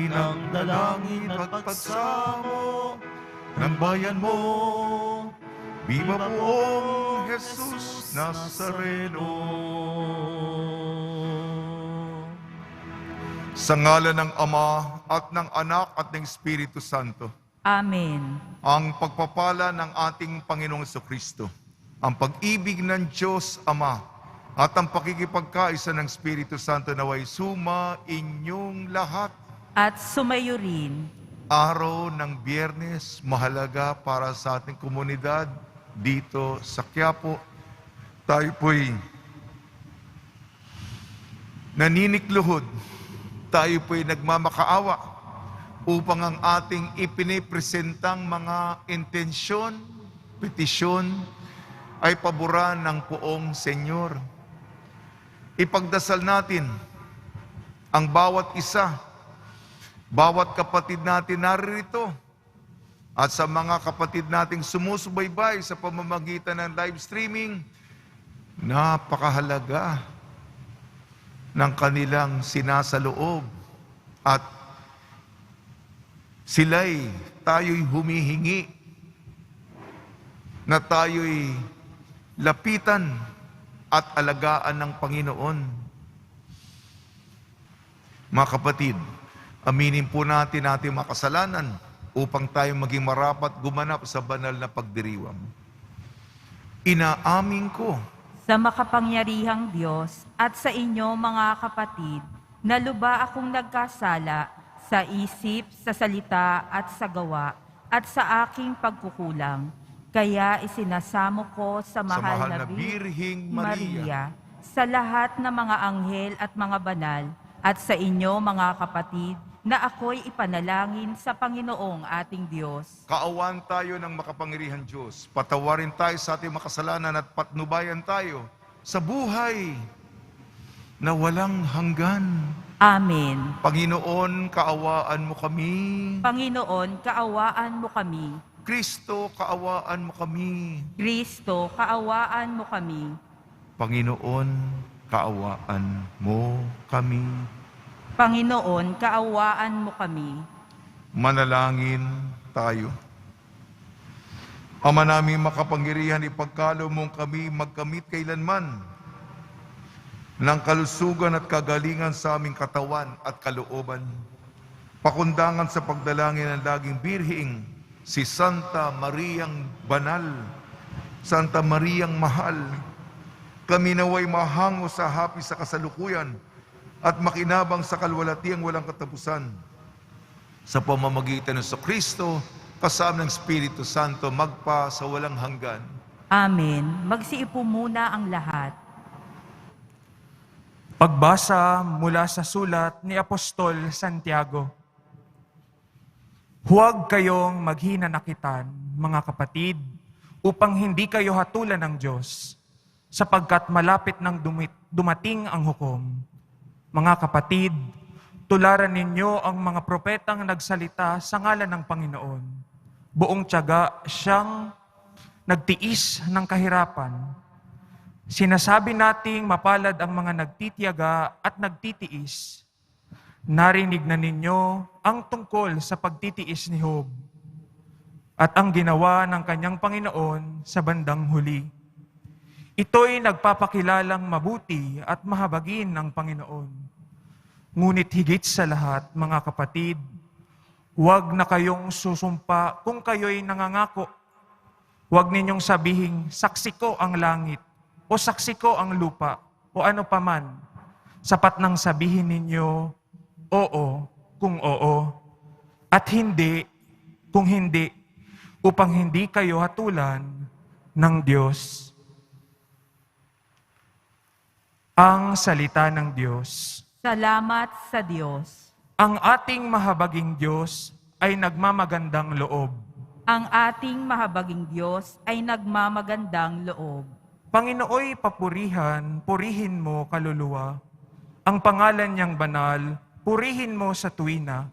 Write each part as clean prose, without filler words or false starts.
Ipinagdalangin at pagsamo ng bayan mo. Viva poong Jesus Nazareno. Sa ngalan ng Ama at ng Anak at ng Espiritu Santo. Amen. Ang pagpapala ng ating Panginoong Jesucristo, ang pag-ibig ng Diyos Ama, at ang pakikipagkaisa ng Espiritu Santo naway suma inyong lahat. At sumayo rin. Araw ng Biyernes, mahalaga para sa ating komunidad dito sa Quiapo. Tayo po'y naninikluhod. Tayo po'y nagmamakaawa upang ang ating ipinipresentang mga intensyon, petisyon, ay paboran ng poong Senyor. Ipagdasal natin ang bawat isa, bawat kapatid natin naririto, at sa mga kapatid nating sumusubaybay sa pamamagitan ng live streaming, napakahalaga ng kanilang sinasaloob at tayo'y humihingi na tayo'y lapitan at alagaan ng Panginoon. Mga kapatid, aminin po natin ating mga kasalanan upang tayo maging marapat gumanap sa banal na pagdiriwang. Inaamin ko Sa makapangyarihang Diyos at sa inyo mga kapatid, na luba akong nagkasala sa isip, sa salita at sa gawa at sa aking pagkukulang. Kaya isinasamo ko sa mahal na Birhing Maria, Maria, sa lahat ng mga anghel at mga banal, at sa inyo mga kapatid, na ako'y ipanalangin sa Panginoong ating Diyos. kaawaan tayo ng makapangyarihang Diyos. Patawarin tayo sa ating makasalanan at patnubayan tayo sa buhay na walang hanggan. Amen. Panginoon, kaawaan mo kami. Panginoon, kaawaan mo kami. Kristo, kaawaan mo kami. Kristo, kaawaan mo kami. Panginoon, kaawaan mo kami. Panginoon, kaawaan mo kami. Manalangin tayo. Ama namin makapangyarihan, ipagkalo mong kami magkamit kailanman ng kalusugan at kagalingan sa aming katawan at kalooban. Pakundangan sa pagdalangin ng laging birhing, si Santa Mariang Banal, Santa Mariang Mahal. Kami naway mahango sa hapi sa kasalukuyan at makinabang sa kalwalatiang walang katapusan. Sa pamamagitan ng Kristo, kasama ng Espiritu Santo, magpa sa walang hanggan. Amen. Magsiipo muna ang lahat. Pagbasa mula sa sulat ni Apostol Santiago. Huwag kayong maghinanakitan, mga kapatid, upang hindi kayo hatulan ng Diyos, sapagkat malapit nang dumating ang hukom. Mga kapatid, tularan ninyo ang mga propetang nagsalita sa ngalan ng Panginoon. Buong tiyaga siyang nagtiis ng kahirapan. Sinasabi nating mapalad ang mga nagtitiyaga at nagtitiis. Narinig na ninyo ang tungkol sa pagtitiis ni Job at ang ginawa ng kanyang Panginoon sa bandang huli. Ito'y nagpapakilalang mabuti at mahabagin ng Panginoon. Ngunit higit sa lahat, mga kapatid, huwag na kayong susumpa kung kayo'y nangangako. Huwag ninyong sabihing, saksi ko ang langit, o saksi ko ang lupa, o ano paman. Sapat nang sabihin ninyo, oo, kung oo, at hindi, kung hindi, upang hindi kayo hatulan ng Diyos. Ang salita ng Diyos. Salamat sa Diyos. Ang ating mahabaging Diyos ay nagmamagandang loob. Ang ating mahabaging Diyos ay nagmamagandang loob. Panginooy papurihan, purihin mo kaluluwa. Ang pangalan niyang banal, purihin mo sa tuwina.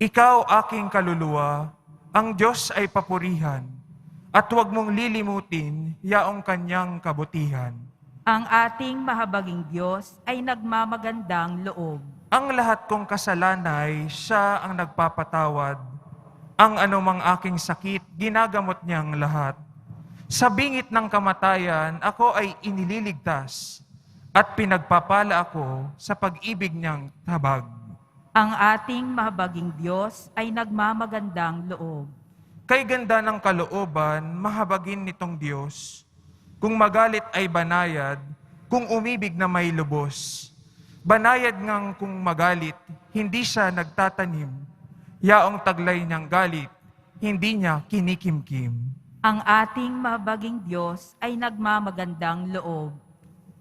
Ikaw aking kaluluwa, ang Diyos ay papurihan, at huwag mong lilimutin yaong kanyang kabutihan. Ang ating mahabaging Diyos ay nagmamagandang loob. ang lahat kong kasalanay, siya ang nagpapatawad. Ang anumang aking sakit, ginagamot niyang lahat. Sa bingit ng kamatayan, ako ay inililigtas at pinagpapala ako sa pag-ibig niyang habag. Ang ating mahabaging Diyos ay nagmamagandang loob. Kay ganda ng kalooban, mahabagin nitong Diyos. Kung magalit ay banayad, kung umibig na may lubos. Banayad ngang kung magalit, hindi siya nagtatanim. Yaong taglay niyang galit, hindi niya kinikimkim. Ang ating mahabaging Diyos ay nagmamagandang loob.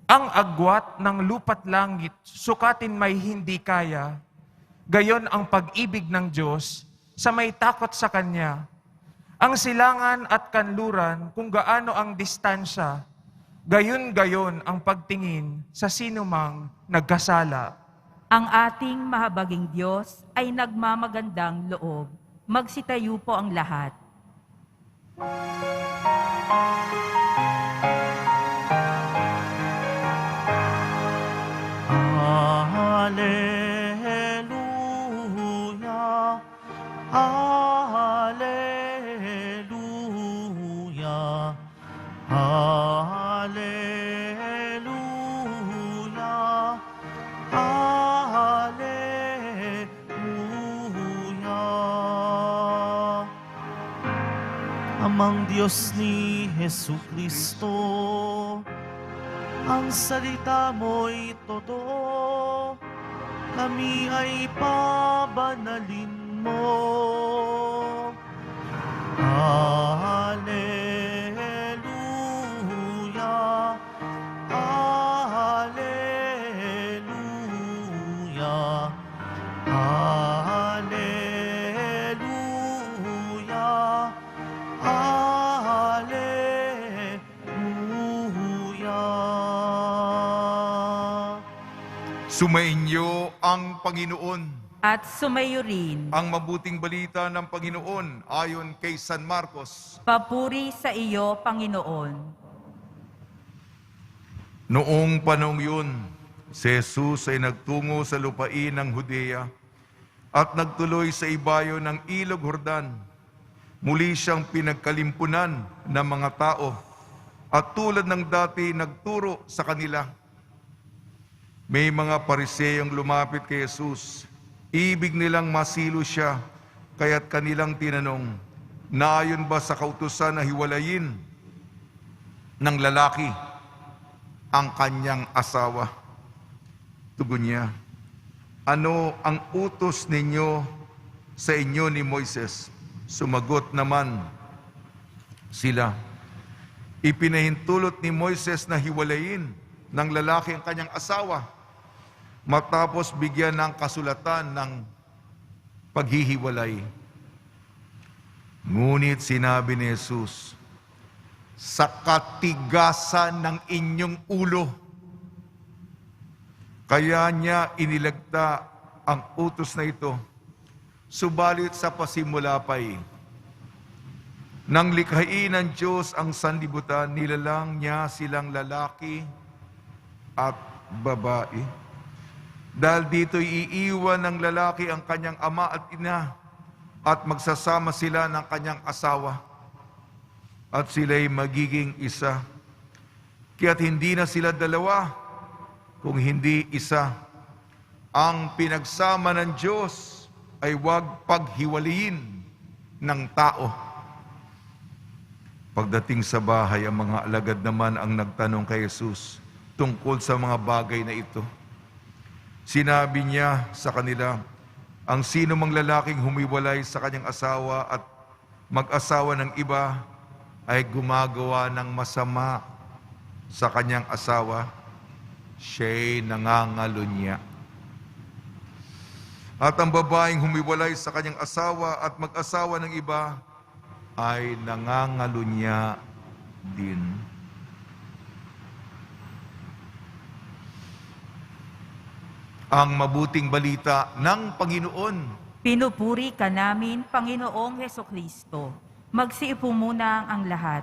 Ang agwat ng lupa't langit, sukatin may hindi kaya. Gayon ang pag-ibig ng Diyos sa may takot sa Kanya. Ang silangan at kanluran kung gaano ang distansya, gayon-gayon ang pagtingin sa sinumang nagkasala. Ang ating mahabaging Diyos ay nagmamagandang loob. Magsitayo po ang lahat. Hallelujah, Hallelujah, Hallelujah, Hallelujah. Amang Diyos ni Jesucristo, ang salita mo'y totoo, kami ay pabanalin mo. Hallelujah, Hallelujah, Hallelujah, Hallelujah. Sumainyo ang Panginoon. At sumayo rin. Ang mabuting balita ng Panginoon ayon kay San Marcos. Papuri sa iyo, Panginoon. Noong panahong yun, si Jesus ay nagtungo sa lupain ng Judea at nagtuloy sa ibayo ng Ilog Jordan. Muli siyang pinagkalimpunan ng mga tao at tulad ng dati nagturo sa kanila. May mga Pariseyong lumapit kay Jesus. Ibig nilang masilo siya, kaya't kanilang tinanong, naayon ba sa kautusan na hiwalayin ng lalaki ang kanyang asawa? Tugon niya, ano ang utos ninyo sa inyo ni Moises? Sumagot naman sila, ipinahintulot ni Moises na hiwalayin ng lalaki ang kanyang asawa, matapos bigyan ng kasulatan ng paghihiwalay. Ngunit sinabi ni Jesus, sa katigasan ng inyong ulo, kaya niya inilagta ang utos na ito. Subalit sa pasimula pa'y, nang likhain ng Diyos ang sanlibutan, nilalang niya silang lalaki at babae. Dahil dito iiwan ng lalaki ang kanyang ama at ina at magsasama sila ng kanyang asawa at sila'y magiging isa. Kaya't hindi na sila dalawa, kung hindi isa. Ang pinagsama ng Diyos ay huwag paghiwalayin ng tao. Pagdating sa bahay, ang mga alagad naman ang nagtanong kay Jesus tungkol sa mga bagay na ito. Sinabi niya sa kanila, ang sino mang lalaking humiwalay sa kanyang asawa at mag-asawa ng iba ay gumagawa ng masama sa kanyang asawa, siya'y nangangalunya. At ang babaeng humiwalay sa kanyang asawa at mag-asawa ng iba ay nangangalunya din. Ang mabuting balita ng Panginoon. Pinupuri ka namin, Panginoong Hesukristo. Magsiupo muna ang lahat.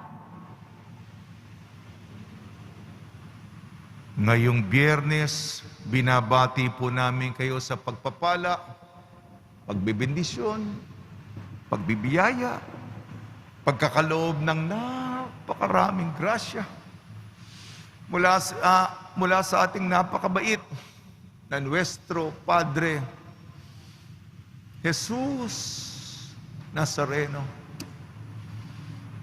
Ngayong Biyernes, binabati po namin kayo sa pagpapala, pagbibindisyon, pagbibiyaya, pagkakaloob ng napakaraming grasya mula sa ating napakabait na Nuestro Padre Jesus Nazareno.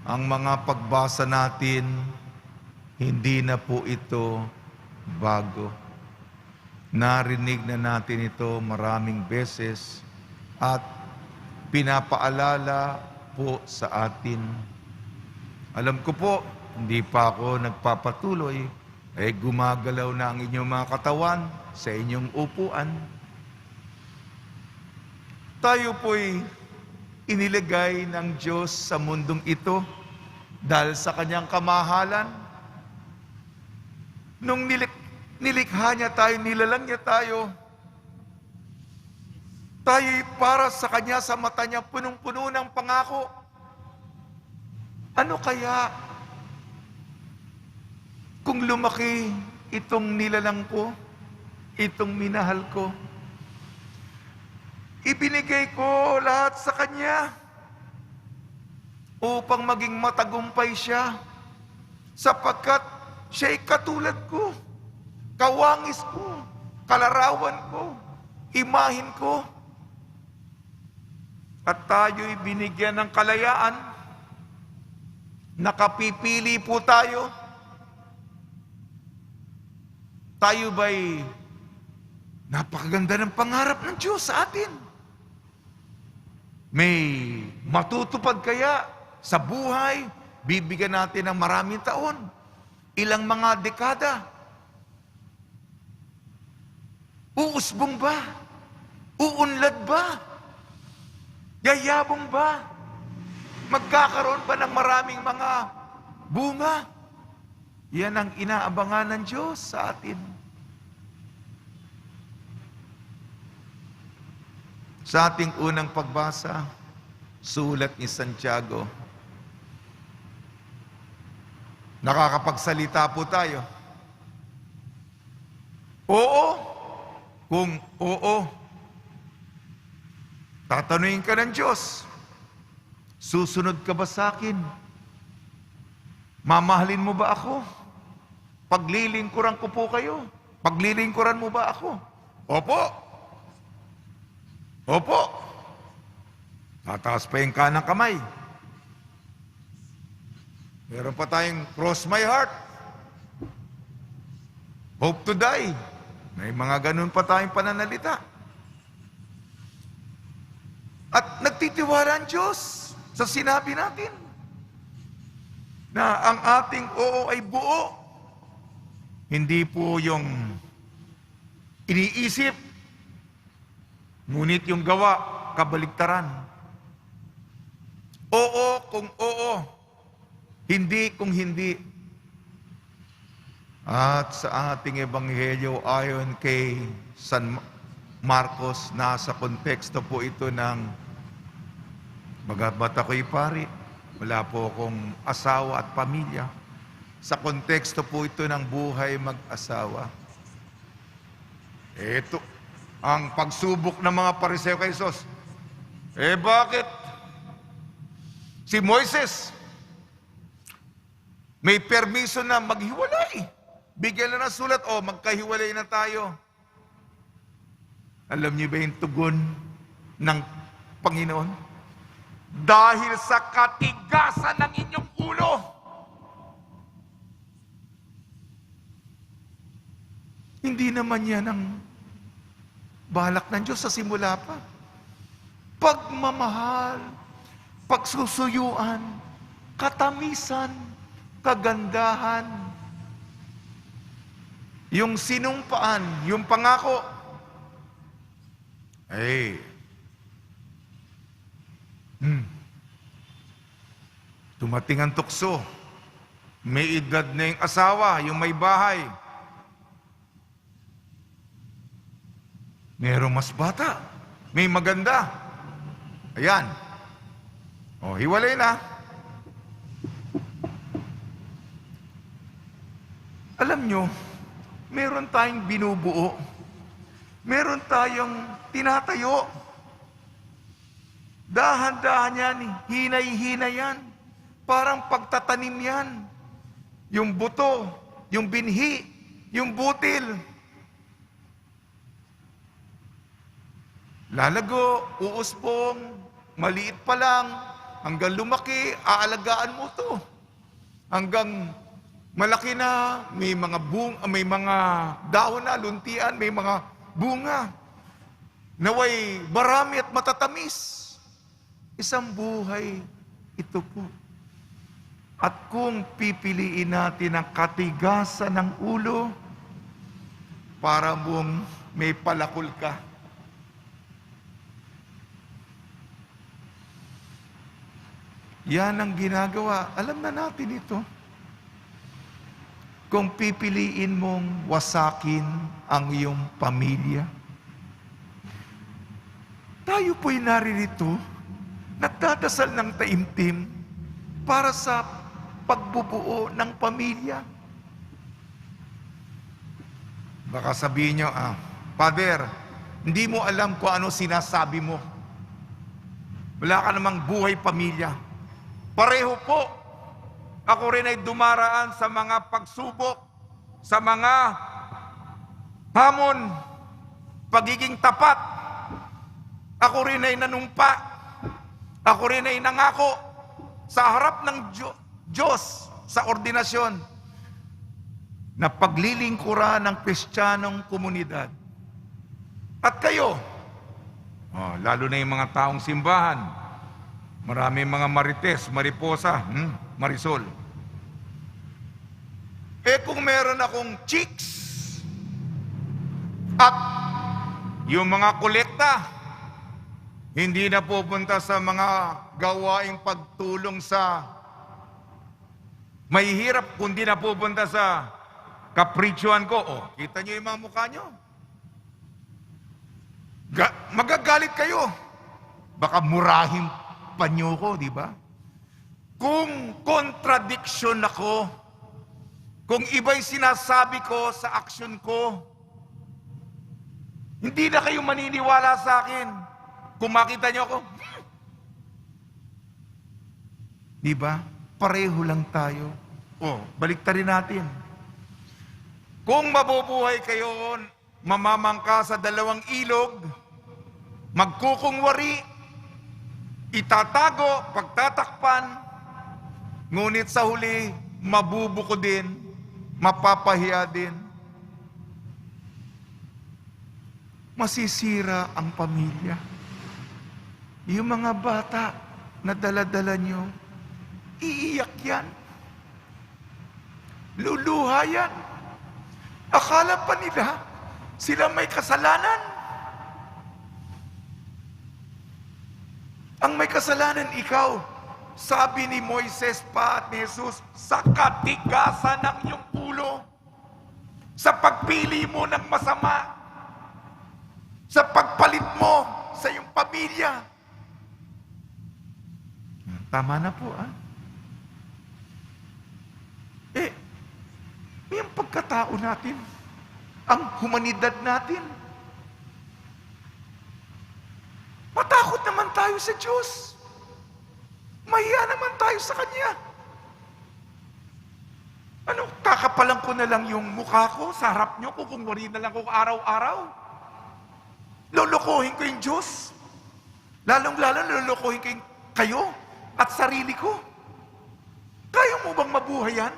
Ang mga pagbasa natin, hindi na po ito bago. Narinig na natin ito maraming beses at pinapaalala po sa atin. Alam ko po, hindi pa ako nagpapatuloy, gumagalaw na ang inyong mga katawan sa inyong upuan. Tayo po'y inilagay ng Diyos sa mundong ito dahil sa kanyang kamahalan. Nung nilikha niya tayo, nilalang niya tayo, tayo'y para sa kanya, sa mata niya, punong-puno ng pangako. Ano kaya kung lumaki itong nilalang ko, itong minahal ko? Ibinigay ko lahat sa kanya upang maging matagumpay siya, sapagkat siya'y katulad ko, kawangis ko, kalarawan ko, imahin ko. At tayo'y binigyan ng kalayaan. Nakapipili po tayo. Tayo ba'y napakaganda ng pangarap ng Diyos sa atin? May matutupad kaya sa buhay? Bibigyan natin ng maraming taon, ilang mga dekada. Uusbong ba? Uunlad ba? Yayabong ba? Magkakaroon ba ng maraming mga bunga? Yan ang inaabangan ng Diyos sa atin. Sa ating unang pagbasa, sulat ni Santiago. Nakakapagsalita po tayo. Oo, kung oo, tatanungin ka ng Diyos, susunod ka ba sa akin? Mamahalin mo ba ako? Paglilingkuran ko po kayo. Paglilingkuran mo ba ako? Opo. Opo. Tataas pa yung kanang kamay. Meron pa tayong cross my heart. Hope to die. May mga ganun pa tayong pananalita. At nagtitiwala ang Diyos sa sinabi natin na ang ating oo ay buo. Hindi po yung iniisip, ngunit yung gawa, kabaligtaran. Oo kung oo, hindi kung hindi. At sa ating ebanghelyo ayon kay San Marcos, nasa konteksto po ito ng bagamat ako'y pari, wala po akong asawa at pamilya. Sa konteksto po ito ng buhay mag-asawa. Ito ang pagsubok ng mga Pariseo kay Jesus. Bakit? Si Moises may permiso na maghiwalay. Bigyan na ng sulat, magkahiwalay na tayo. Alam niyo ba yung tugon ng Panginoon? Dahil sa katigasan ng inyong ulo. Hindi naman yan ang balak ng Diyos sa simula pa. Pagmamahal, pagsusuyuan, katamisan, kagandahan, yung sinumpaan, yung pangako, dumating ang tukso. May edad na yung asawa, yung may bahay. Merong mas bata, may maganda. Ayan. Hiwalay na. Alam nyo, meron tayong binubuo. Meron tayong tinatayo. Dahan-dahan yan, hinay-hinay yan. Parang pagtatanim yan. Yung buto, yung binhi, yung butil. Lalago, uuspong, maliit pa lang, hanggang lumaki, aalagaan mo to. Hanggang malaki na, may mga dahon na, luntian, may mga bunga. Naway marami at matatamis. Isang buhay ito po. At kung pipiliin natin ang katigasan ng ulo, para mong may palakol ka. Yan ang ginagawa. Alam na natin ito. Kung pipiliin mong wasakin ang iyong pamilya, tayo po'y naririto, nagdadasal ng taimtim para sa pagbubuo ng pamilya. Baka sabihin nyo, Father, hindi mo alam kung ano sinasabi mo. Wala ka namang buhay pamilya. Pareho po. Ako rin ay dumaraan sa mga pagsubok, sa mga hamon, pagiging tapat. Ako rin ay nanumpa. Ako rin ay nangako sa harap ng Diyos sa ordinasyon na paglilingkuran ng Kristiyanong komunidad. At kayo, lalo na yung mga taong simbahan, marami mga marites, mariposa, marisol. Kung meron akong chicks at yung mga kolekta, hindi na pupunta sa mga gawaing pagtulong sa mahihirap, kundi na pupunta sa kapritsyohan ko. Kita nyo yung mga mukha nyo? Magagalit kayo. Baka murahin pa nyo ko, di ba? Kung contradiction ako, kung iba'y sinasabi ko sa aksyon ko, hindi na kayo maniniwala sa akin. Kung makita nyo ako, di ba? Pareho lang tayo. Baliktarin natin. Kung mabubuhay kayo, mamamangka sa dalawang ilog, magkukungwari, itatago, pagtatakpan, ngunit sa huli, mabubuko din, mapapahiya din. Masisira ang pamilya. Yung mga bata na dala-dala nyo, iiyak yan. Luluha yan. Akala pa nila, sila may kasalanan. Ang may kasalanan, ikaw. Sabi ni Moises pa at ni Jesus, sa katigasan ng iyong ulo, sa pagpili mo ng masama, sa pagpalit mo sa iyong pamilya. Tama na po, may ang pagkatao natin, ang humanidad natin. Matakot naman tayo sa Diyos. Mahiya naman tayo sa Kanya. Kakapalan ko na lang yung mukha ko sa harap nyo, kukungwari na lang ko araw-araw. Lolokohin ko yung Diyos. Lalong-lalo lolokohin ko yung kayo at sarili ko. Kaya mo bang mabuhay yan?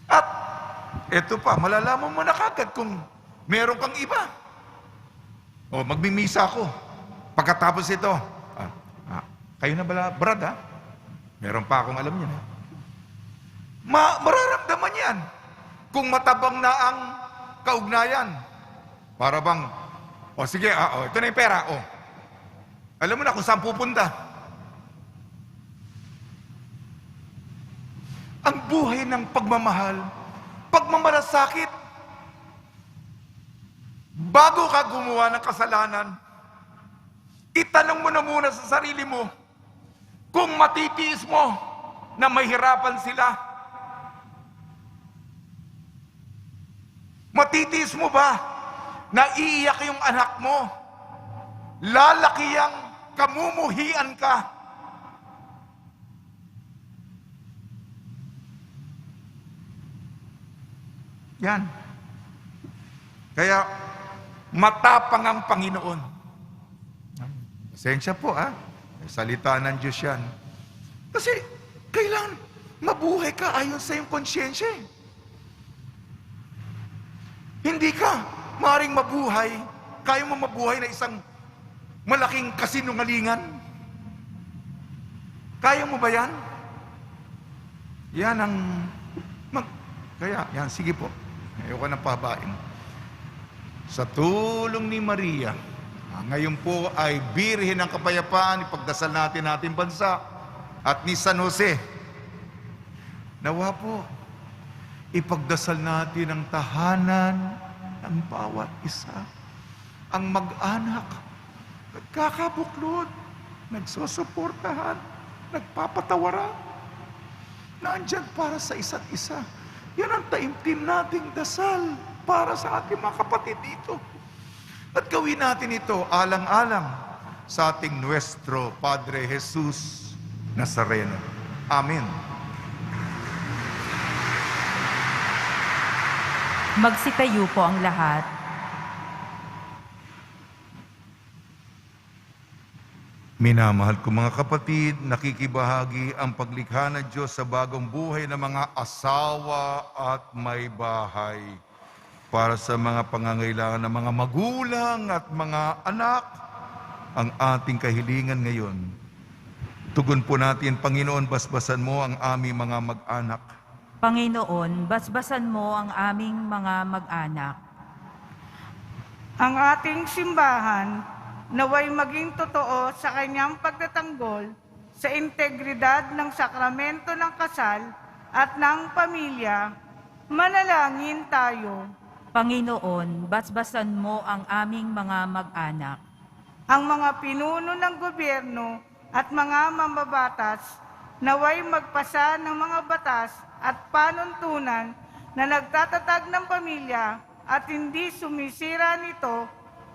At eto pa, malalaman mo na kagad kung meron kang iba. Magmimisa ako. Pagkatapos ito, kayo na bala, brad, meron pa akong alam niya. Mararamdaman yan. Kung matabang na ang kaugnayan. Para bang, sige, ito na yung pera, Alam mo na kung saan pupunta. Ang buhay ng pagmamahal, pagmamalasakit. Bago ka gumawa ng kasalanan, itanong mo na muna sa sarili mo kung matitiis mo na mahirapan sila. Matitiis mo ba na iiyak yung anak mo? Lalaki yang kamumuhian ka. Yan. Kaya matapang ang Panginoon. Pasensya po salita ng Diyos yan. Kasi kailangan mabuhay ka ayon sa iyong konsyensya. Hindi ka maaaring mabuhay, kaya mo mabuhay na isang malaking kasinungalingan. Kaya mo ba yan? Yan ang kaya, yan, sige po. Ayoko nang pahabain. Sa tulong ni Maria, ngayon po ay birhen ng kapayapaan, ipagdasal natin ating bansa, at ni San Jose. Nawa po, ipagdasal natin ang tahanan ng bawat isa. Ang mag-anak, nagkakabuklod, nagsusuportahan, nagpapatawaran, naandyan para sa isa't isa. Yan ang taimtim nating dasal para sa ating mga kapatid dito. At gawin natin ito alang-alang sa ating Nuestro Padre Jesus Nazareno. Amen. Magsitayo po ang lahat. Minamahal ko mga kapatid, nakikibahagi ang paglikha ng Diyos sa bagong buhay ng mga asawa at may bahay. Para sa mga pangangailangan ng mga magulang at mga anak, ang ating kahilingan ngayon. Tugon po natin, Panginoon, basbasan mo ang aming mga mag-anak. Panginoon, basbasan mo ang aming mga mag-anak. Ang ating simbahan naway maging totoo sa kanyang pagtatanggol sa integridad ng sakramento ng kasal at ng pamilya. Manalangin tayo. Panginoon, basbasan mo ang aming mga mag-anak. Ang mga pinuno ng gobyerno at mga mambabatas naway magpasa ng mga batas at panuntunan na nagtatatag ng pamilya at hindi sumisira nito.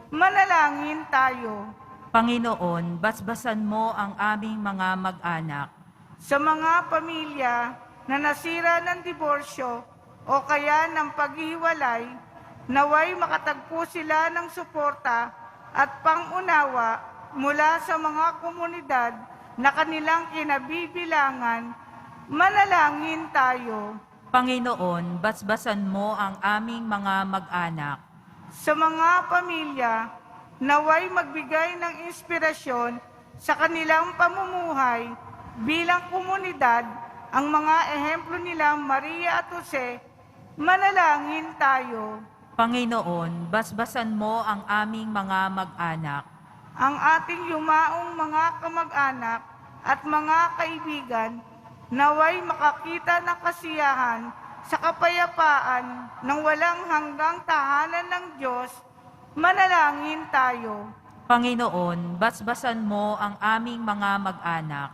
Manalangin tayo. Panginoon, basbasan mo ang aming mga mag-anak. Sa mga pamilya na nasira ng diborsyo o kaya ng paghiwalay, naway makatagpo sila ng suporta at pangunawa mula sa mga komunidad na kanilang kinabibilangan. Manalangin tayo. Panginoon, basbasan mo ang aming mga mag-anak. Sa mga pamilya, naway magbigay ng inspirasyon sa kanilang pamumuhay bilang komunidad ang mga ehemplo nila Maria at Jose. Manalangin tayo. Panginoon, basbasan mo ang aming mga mag-anak. Ang ating yumaong mga kamag-anak at mga kaibigan, naway makakita ng kasiyahan sa kapayapaan ng walang hanggang tahanan ng Diyos. Manalangin tayo. Panginoon, basbasan mo ang aming mga mag-anak.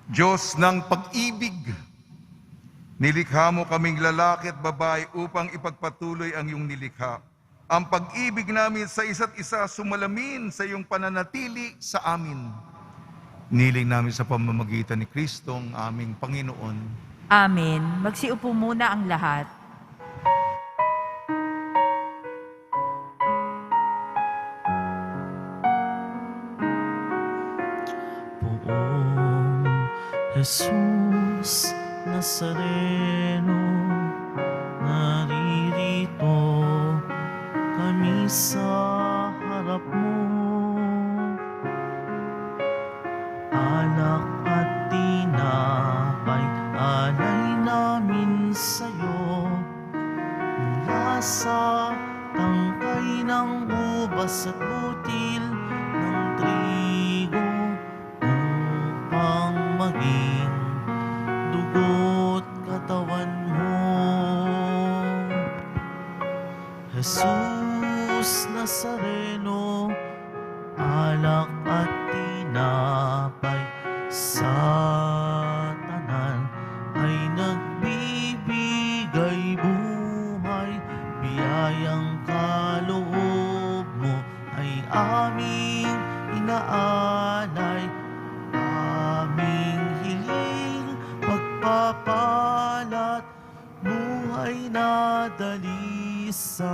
Diyos ng pag-ibig, nilikha mo kaming lalaki at babae upang ipagpatuloy ang iyong nilikha. Ang pag-ibig namin sa isa't isa sumalamin sa iyong pananatili sa amin. Niling namin sa pamamagitan ni Kristong aming Panginoon. Amen. Magsiupo muna ang lahat. Poong Jesus Nazareno, naririto kami sa harap mo. Alak at tinapay, alay namin sa'yo. Mula sa tangkay ng ubas at butil ng trigo, upang maging dugo't katawan mo. Jesus Nazareno, alak at tinapay, sa tanan ay nagbibigay buhay, biyaya aming inaalay, aming hiling pagpapalat, buhay na dalisay.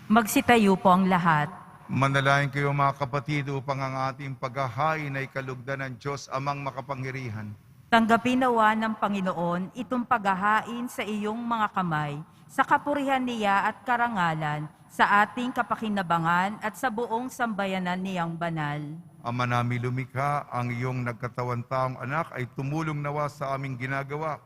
Magsitayo po ang lahat. Manalangin kayo mga kapatid upang ang ating paghahain ay kalugdan ng Diyos amang makapangyarihan. Tanggapin nawa ng Panginoon itong paghahain sa iyong mga kamay, sa kapurihan niya at karangalan, sa ating kapakinabangan at sa buong sambayanan niyang banal. Ama namin lumikha, ang iyong nagkatawan-taong anak ay tumulong nawa sa aming ginagawa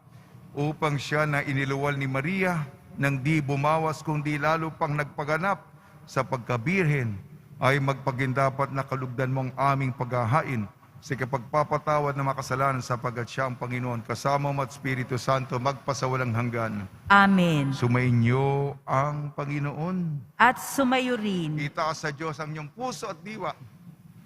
upang siya na iniluwal ni Maria nang di bumawas kundi lalo pang nagpaganap sa pagkabirhen ay magpagindapat na kalugdan mong aming paghahain sa kapagpapatawad ng makasalanan sapagat siya ang Panginoon kasama mo at Espiritu Santo magpasawalang hanggan. Amen. Sumainyo ang Panginoon. At sumayo rin. Itaas sa Diyos ang inyong puso at diwa.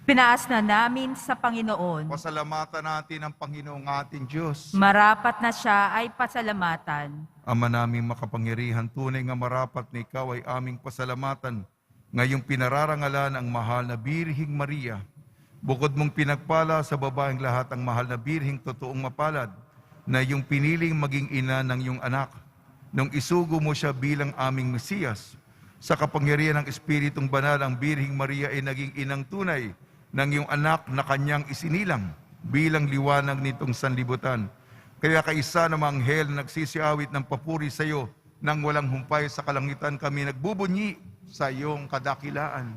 Pinaas na namin sa Panginoon. Pasalamatan natin ang Panginoong ating Diyos. Marapat na siya ay pasalamatan. Ama naming makapangyarihan, tunay nga marapat na ikaw ay aming pasalamatan. Ngayong pinararangalan ang mahal na Birhing Maria. Bukod mong pinagpala sa babaeng lahat ang mahal na Birhing totoong mapalad, na iyong piniling maging ina ng iyong anak. Nung isugo mo siya bilang aming Mesiyas, sa kapangyarihan ng Espiritong Banal, ang Birhing Maria ay naging inang tunay ng iyong anak na kanyang isinilang bilang liwanag nitong sanlibutan. Kaya kaisa ng mga anghel na nagsisiawit ng papuri sa iyo nang walang humpay sa kalangitan, kami nagbubunyi sa iyong kadakilaan.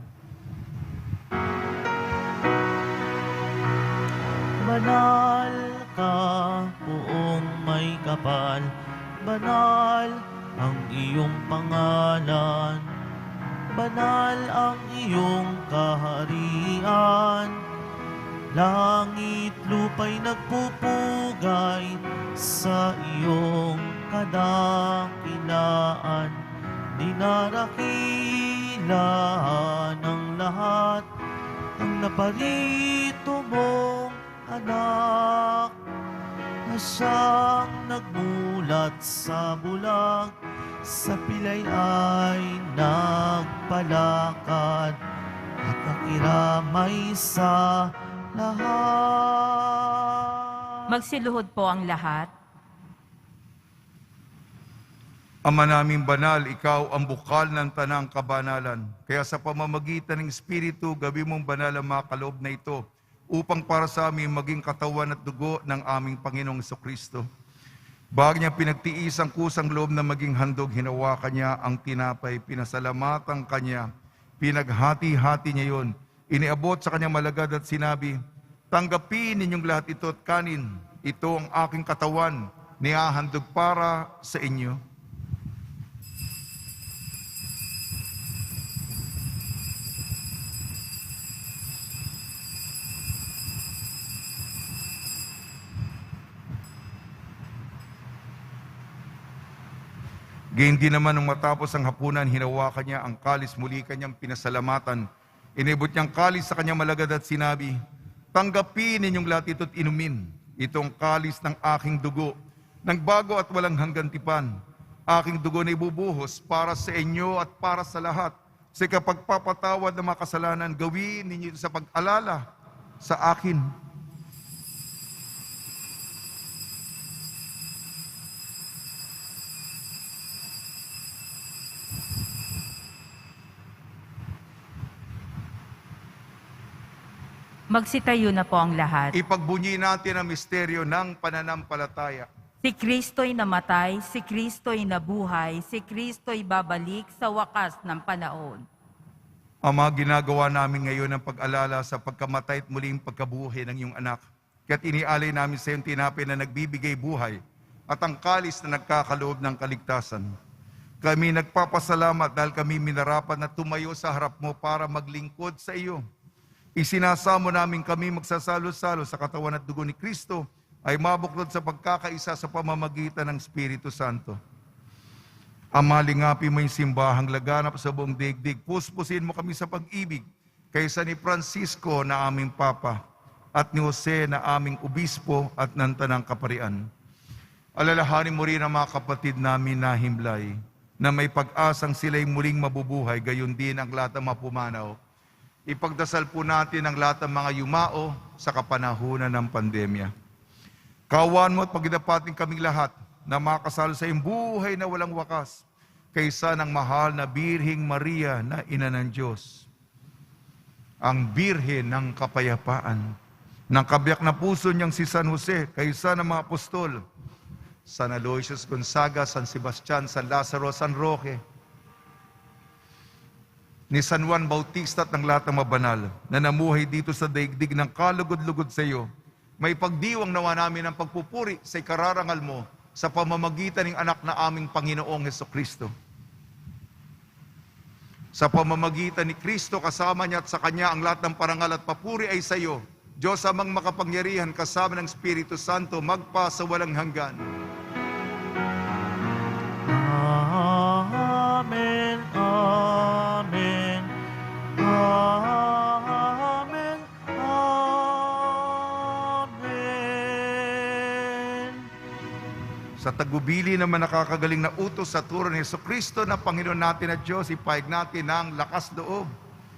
Banal ka, buong may kapal, banal ang iyong pangalan, banal ang iyong kaharian. Langit lupa'y nagpupugay sa iyong kadakilaan. Dinarakilan ng lahat ang naparito mong anak, na siyang nagmulat sa bulag, sa pilay ay nagpalakad, at nakiramay sa lahat. Magsiluhod po ang lahat. Ama naming banal, ikaw ang bukal ng tanang kabanalan. Kaya sa pamamagitan ng Espiritu, gabi mong banal ang mga kaloob na ito upang para sa amin maging katawan at dugo ng aming Panginoong Jesucristo. Bago niya pinagtiis ang kusang loob na maging handog, hinawakan niya ang tinapay, pinasalamatan kanya, pinaghati-hati niya yon, iniabot sa kanyang malagad at sinabi, tanggapin ninyong lahat ito at kanin, ito ang aking katawan, nihahandog para sa inyo. Gayon din naman nung matapos ang hapunan, hinawakan niya ang kalis, muli kanyang pinasalamatan. Inibot niyang kalis sa kanyang malagad at sinabi, tanggapin ninyong lahat ito't inumin. Itong kalis ng aking dugo, ng bago at walang hanggang tipan. Aking dugo na ibubuhos para sa inyo at para sa lahat. Sa kapagpapatawad ng mga kasalanan, gawin ninyo ito sa pag-alala sa akin. Magsitayo na po ang lahat. Ipagbunyi natin ang misteryo ng pananampalataya. Si Kristo'y namatay, si Kristo'y nabuhay, si Kristo'y babalik sa wakas ng panahon. Ama, ginagawa namin ngayon ang pag-alala sa pagkamatay at muling pagkabuhay ng iyong anak. Kaya't inialay namin sa iyong tinapay na nagbibigay buhay at ang kalis na nagkakaloob ng kaligtasan. Kami nagpapasalamat dahil kami minarapat na tumayo sa harap mo para maglingkod sa iyo. Isinasamo namin kami magsasalo-salo sa katawan at dugo ni Kristo ay mabuklod sa pagkakaisa sa pamamagitan ng Espiritu Santo. Ama, lingapi mo yung simbahang laganap sa buong daigdig. Puspusin mo kami sa pag-ibig kaysa ni Francisco na aming Papa at ni Jose na aming Obispo at ng Tanang Kaparian. Alalahanin mo rin ang mga kapatid namin na himlay, na may pag-asang sila'y muling mabubuhay, gayon din ang lahat ng mga pumanaw. Ipagdasal po natin ang lahat ng mga yumao sa kapanahunan ng pandemya. Kaawaan mo at pagdapatin kaming lahat na makasalo sa iyong buhay na walang wakas, kaysa ng mahal na Birheng Maria na Ina ng Diyos, ang Birhen ng Kapayapaan, ng kabiyak na puso niyang si San Jose, kaysa ng mga apostol, San Aloysius Gonzaga, San Sebastian, San Lazaro, San Roque, ni San Juan Bautista at ng lahat ng mabanal na namuhay dito sa daigdig ng kalugod-lugod sa iyo. May pagdiwang nawa namin ang pagpupuri sa ikararangal mo sa pamamagitan ng anak na aming Panginoong Hesukristo. Sa pamamagitan ni Kristo, kasama niya at sa Kanya ang lahat ng parangal at papuri ay sa iyo, Diyos amang makapangyarihan, kasama ng Espiritu Santo, magpa sa walang hanggan. Amen, amen, amen, amen. Sa tagubili naman nakakagaling na utos sa turo ni Jesucristo na Panginoon natin at Diyos, ipahig natin ang lakas loob.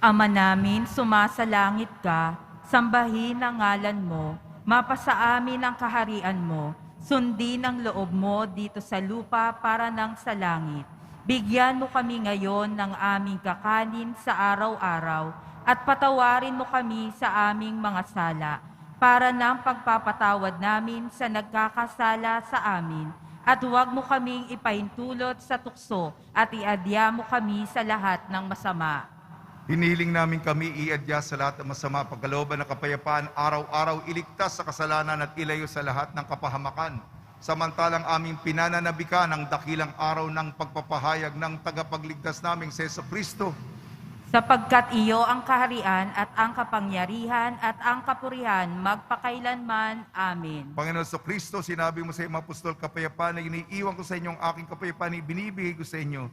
Ama namin, sumasalangit ka, sambahin ang ngalan mo, mapasa amin ang kaharian mo, sundin ang loob mo dito sa lupa para nang sa langit. Bigyan mo kami ngayon ng aming kakanin sa araw-araw at patawarin mo kami sa aming mga sala para nang pagpapatawad namin sa nagkakasala sa amin. At huwag mo kaming ipaintulot sa tukso at iadya mo kami sa lahat ng masama. Hinihiling namin kami iadya sa lahat ng masama, pagkalooban ng kapayapaan, araw-araw iligtas sa kasalanan at ilayo sa lahat ng kapahamakan. Samantalang aming pinananabikan ang dakilang araw ng pagpapahayag ng tagapagligtas naming si Jesucristo. Sapagkat iyo ang kaharian at ang kapangyarihan at ang kapurihan magpakailanman. Amen. Panginoon Jesucristo, sinabi mo sa iyong apostol, kapayapaan na iniiwan ko sa inyo, ang aking kapayapaan ay binibigay ko sa inyo.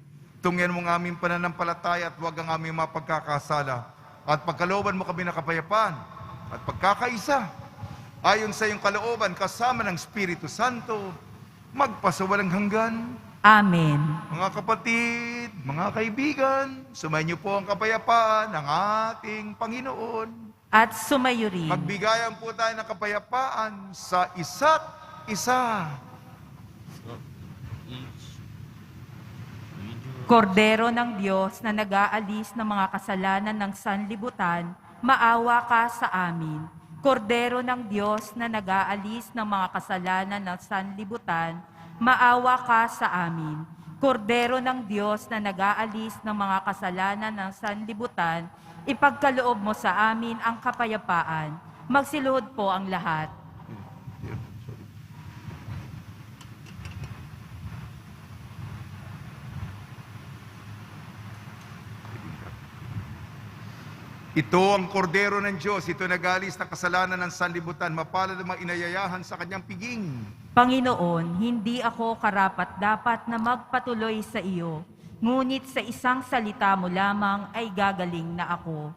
Tungyan mo ang aming pananampalataya at huwag ang aming mapagkakasala. At pagkalooban mo kami ng kapayapaan at pagkakaisa, ayon sa iyong kalooban, kasama ng Espiritu Santo, magpasawalang hanggan. Amen. Mga kapatid, mga kaibigan, sumayin niyo po ang kapayapaan ng ating Panginoon. At sumayo rin. Magbigayan po tayo ng kapayapaan sa isa't isa. Kordero ng Diyos na nag-aalis ng mga kasalanan ng sanlibutan, maawa ka sa amin. Kordero ng Diyos na nag-aalis ng mga kasalanan ng sanlibutan, maawa ka sa amin. Kordero ng Diyos na nag-aalis ng mga kasalanan ng sanlibutan, ipagkaloob mo sa amin ang kapayapaan. Magsiluhod po ang lahat. Ito ang kordero ng Diyos, ito nag-alis ng kasalanan ng sanlibutan, mapalad ang mga inayayahan sa kanyang piging. Panginoon, hindi ako karapat-dapat na magpatuloy sa iyo, ngunit sa isang salita mo lamang ay gagaling na ako.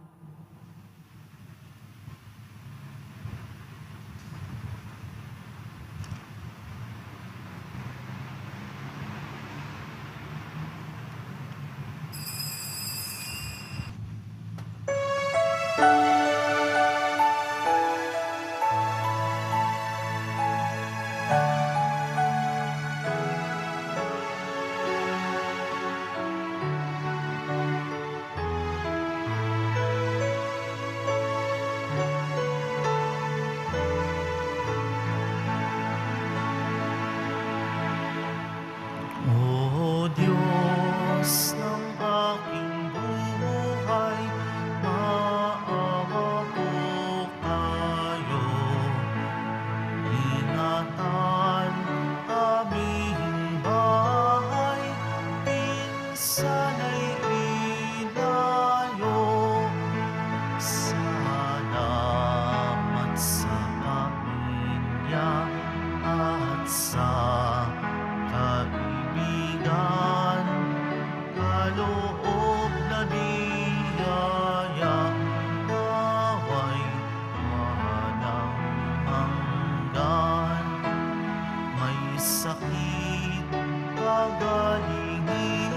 gagalingin,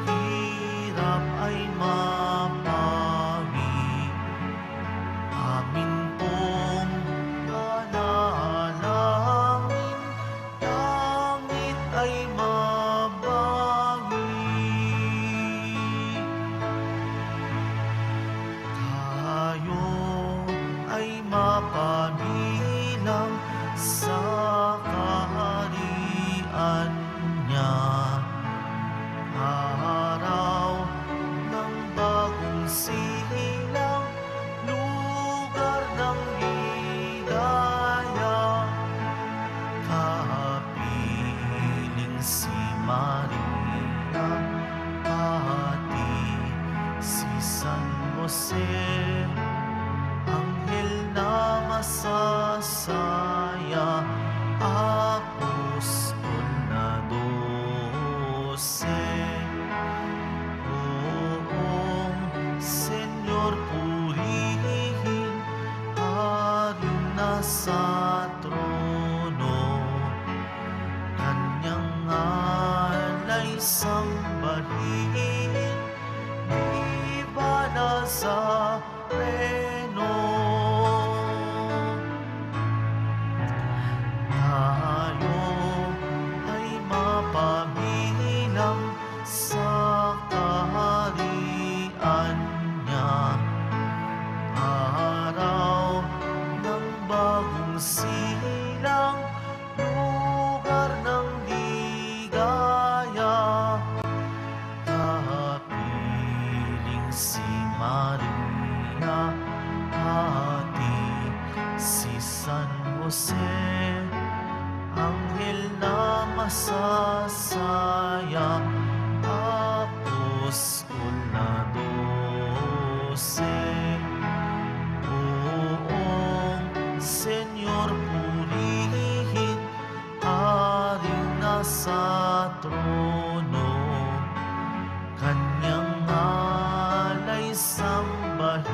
hirap ay mapawi. Amin pong panalangin, langit ay mabawi. Tayo ay mapabilang sa kaharian niya. Araw ng bagong silang, lugar ng ligaya. Kapiling si Maria, pati si San Jose, anghel na masasaya, apostol na 12. Oong Senyor, purihin, hari na sa trono, kanyang alay sambahin, viva Nazareno. Tayo ay mapabilang sa kaharian niya. Araw ng bagong silang, lugar ng ligaya. Kapiling si Maria, pati si San Jose, anghel na masasaya, apostol na 12. Oong Senyor, purihin, hari na sa trono, kanyang alay sambahin,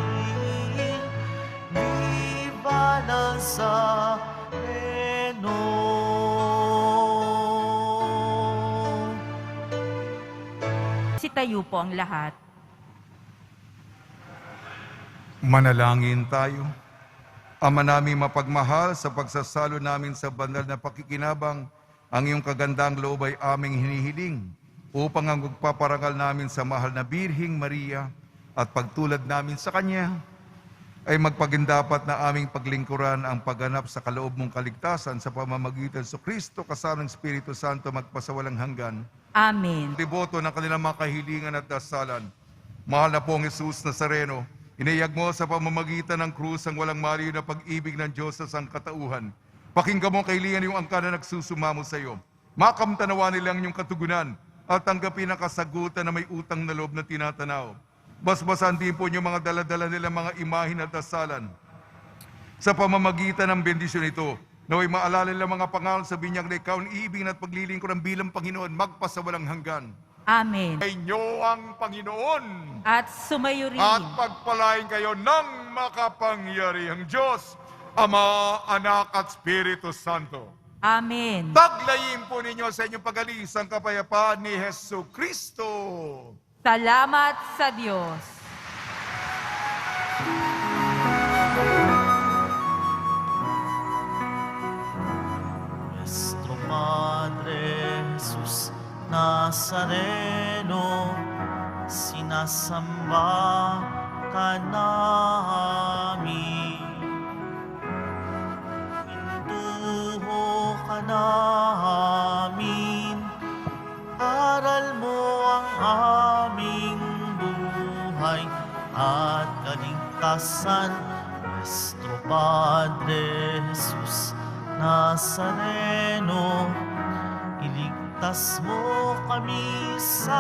viva Nazareno. Sitayo po ang lahat. Manalangin tayo. Ama naming mapagmahal, sa pagsasalo namin sa banal na pakikinabang, ang iyong kagandang loob ay aming hinihiling upang ang magpaparangal namin sa mahal na Birhing Maria at pagtulad namin sa Kanya ay magpagindapat na aming paglingkuran ang pagganap sa kaloob mong kaligtasan sa pamamagitan sa Kristo kasama ng Espiritu Santo magpasawalang hanggan. Amen. Liboto ng kanilang mga kahilingan at dasalan. Mahal na pong Jesus Nazareno, inayag mo sa pamamagitan ng krus ang walang maliw na pag-ibig ng Diyos sa sangkatauhan. Pakinggan mo ang kahilingan yung angka na nagsusumamo sa iyo. Makamtanawa nilang yung katugunan at tanggapin ang kasagutan na may utang na loob na tinatanaw. Basbasan din po yung mga daladala nilang mga imahin at dasalan. Sa pamamagitan ng bendisyon ito, naway maalala nilang mga pangalan sa binyag na ikaw ang iibig at paglilingkuran bilang Panginoon magpasawalang hanggan. Amen. Ay inyo ang Panginoon At sumayo rin at pagpalain kayo ng makapangyarihang Diyos, Ama, Anak at Espiritu Santo. Amen. Taglayin po ninyo sa inyong pag-alis ang kapayapaan ni Hesu Kristo. Salamat sa Diyos. Nuestro Padre Jesus Nazareno, sinasamba ka namin. Pintuho ka namin, aral mo ang aming buhay at kaligtasan. Nuestro Padre Jesus Nazareno, iligtas mo kami sa